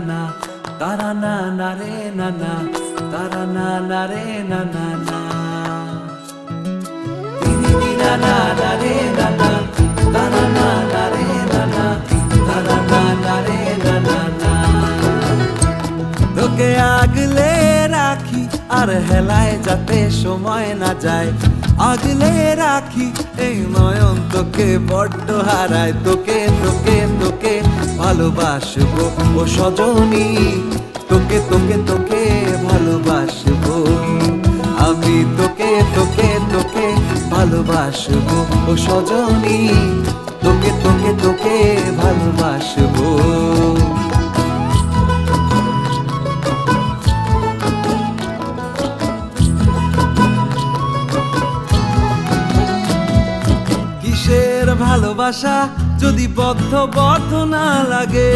na tara na na re na na tara na na re na na na dini ni na na na re na na tara na na re na na tara na na re na na na তোকে আগলে রাখি আর হেলায় যাতে সময় না যায় আগলে রাখি এই নয়ন তোকে বড্ড হারায় তোকে তোকে তোকে ভালোবাসবো ও সজনী তোকে তোকে তোকে ভালোবাসবো আমি তোকে তোকে তোকে ভালোবাসবো ও সজনী তোকে তোকে তোকে ভালোবাসবো ভালোবাসা যদি বদ্ধ না লাগে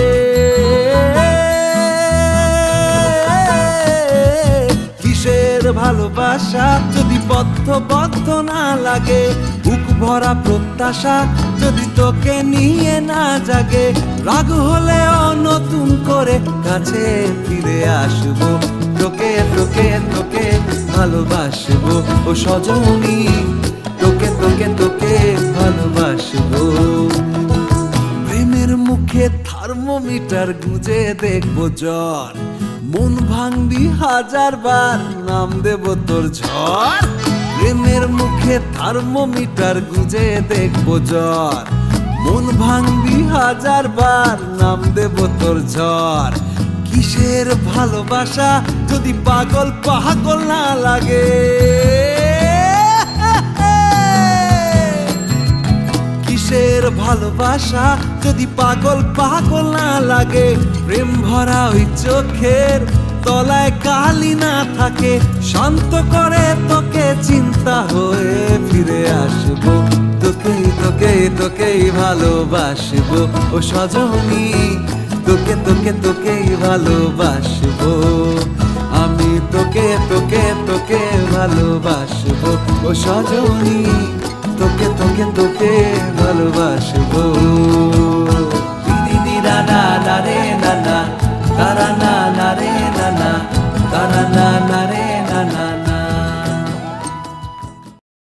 কিসের ভালোবাসা যদি বদ্ধ না লাগে বুক ভরা প্রত্যাশা যদি তোকে নিয়ে না জাগে রাগ হলেও নতুন করে কাছে ফিরে আসবো তোকে তোকে তোকে ভালোবাসবো ও সজনী তোকে তোকে তোকে ভালোবাসবো প্রেমের মুখে থার্মোমিটার গুঁজে দেখবো জ্বর মন ভাঙবি হাজার বার নাম দেব তোর ঝড় প্রেমের মুখে থার্মোমিটার গুঁজে দেখবো জ্বর মন ভাঙবি হাজার বার নাম দেব তোর ঝড় কিসের ভালোবাসা যদি পাগল পাগল না লাগে কিসের ভালোবাসা যদি পাগল পাগল না লাগে প্রেম ভরা ওই চোখের তলায় কালি না থাকে শান্ত করে তোকে চিন্তা হয়ে ফিরে আসবো তোকে তোকে তোকেই ভালোবাসবো ও সজনী তোকে তোকে তোকেই ভালোবাসবো আমি তোকে তোকে তোকে ভালোবাসবো ও সজনী তোকে তোকে তোকে ভালোবাসবো